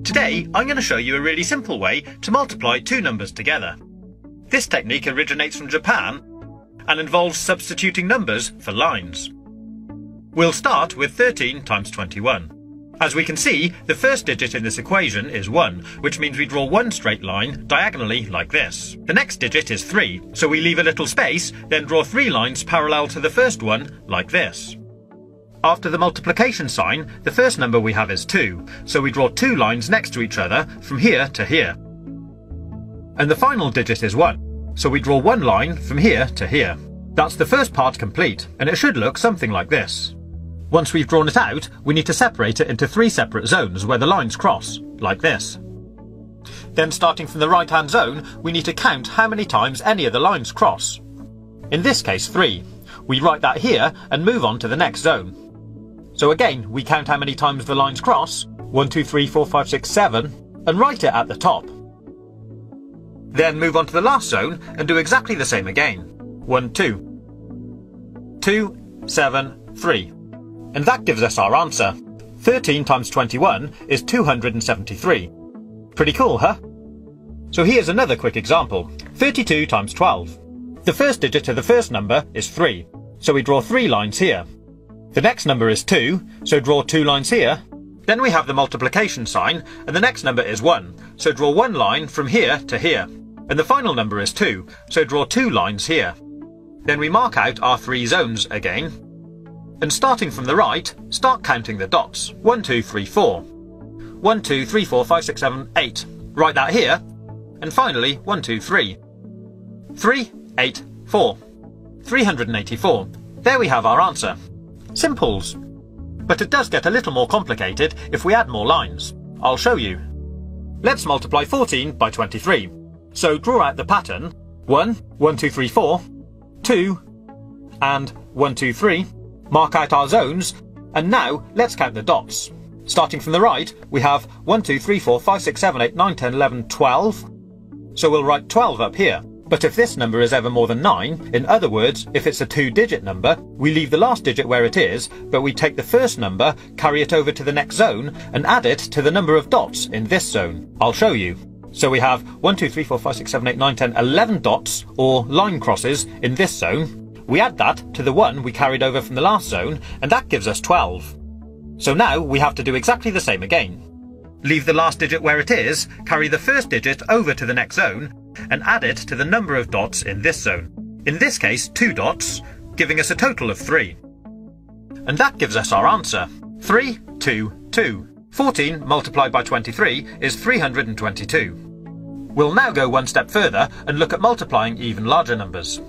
Today, I'm going to show you a really simple way to multiply two numbers together. This technique originates from Japan and involves substituting numbers for lines. We'll start with 13 times 21. As we can see, the first digit in this equation is 1, which means we draw one straight line diagonally like this. The next digit is 3, so we leave a little space, then draw 3 lines parallel to the first one like this. After the multiplication sign, the first number we have is 2, so we draw 2 lines next to each other from here to here. And the final digit is 1, so we draw 1 line from here to here. That's the first part complete, and it should look something like this. Once we've drawn it out, we need to separate it into 3 separate zones where the lines cross, like this. Then starting from the right-hand zone, we need to count how many times any of the lines cross. In this case, 3. We write that here and move on to the next zone. So again, we count how many times the lines cross, 1, 2, 3, 4, 5, 6, 7, and write it at the top. Then move on to the last zone and do exactly the same again. 1, 2. 2, 7, 3. And that gives us our answer. 13 times 21 is 273. Pretty cool, huh? So here's another quick example. 32 times 12. The first digit of the first number is 3, so we draw 3 lines here. The next number is 2, so draw 2 lines here. Then we have the multiplication sign, and the next number is 1, so draw 1 line from here to here. And the final number is 2, so draw 2 lines here. Then we mark out our 3 zones again. And starting from the right, start counting the dots. 1, 2, 3, 4. 1, 2, 3, 4, 5, 6, 7, 8. Write that here. And finally, 1, 2, 3. 3, 8, 4. 384. There we have our answer. Simples. But it does get a little more complicated if we add more lines. I'll show you. Let's multiply 14 by 23. So draw out the pattern. 1, 1, 2, 3, 4. 2, and 1, 2, 3. Mark out our zones, and now let's count the dots. Starting from the right, we have 1, 2, 3, 4, 5, 6, 7, 8, 9, 10, 11, 12. So we'll write 12 up here. But if this number is ever more than 9, in other words, if it's a 2-digit number, we leave the last digit where it is, but we take the first number, carry it over to the next zone, and add it to the number of dots in this zone. I'll show you. So we have 1, 2, 3, 4, 5, 6, 7, 8, 9, 10, 11 dots, or line crosses, in this zone. We add that to the 1 we carried over from the last zone, and that gives us 12. So now we have to do exactly the same again. Leave the last digit where it is, carry the first digit over to the next zone, and add it to the number of dots in this zone. In this case, 2 dots, giving us a total of 3. And that gives us our answer. 3, 2, 2. 14 multiplied by 23 is 322. We'll now go one step further and look at multiplying even larger numbers.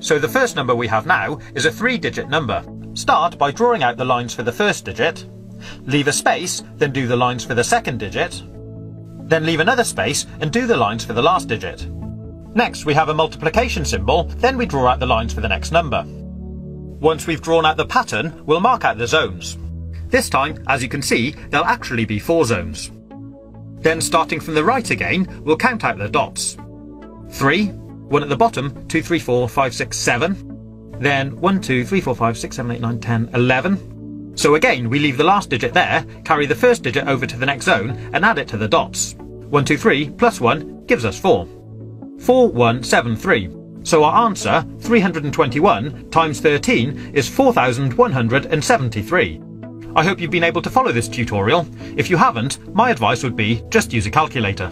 So the first number we have now is a 3-digit number. Start by drawing out the lines for the first digit, leave a space, then do the lines for the second digit, then leave another space and do the lines for the last digit. Next we have a multiplication symbol, then we draw out the lines for the next number. Once we've drawn out the pattern, we'll mark out the zones. This time, as you can see, there'll actually be 4 zones. Then starting from the right again, we'll count out the dots. 3, 1 at the bottom, 2, 3, 4, 5, 6, 7. Then 1, 2, 3, 4, 5, 6, 7, 8, 9, 10, 11. So again, we leave the last digit there, carry the first digit over to the next zone, and add it to the dots. 1, 2, 3 plus 1 gives us 4. 4, 1, 7, 3. So our answer, 321 times 13, is 4,173. I hope you've been able to follow this tutorial. If you haven't, my advice would be just use a calculator.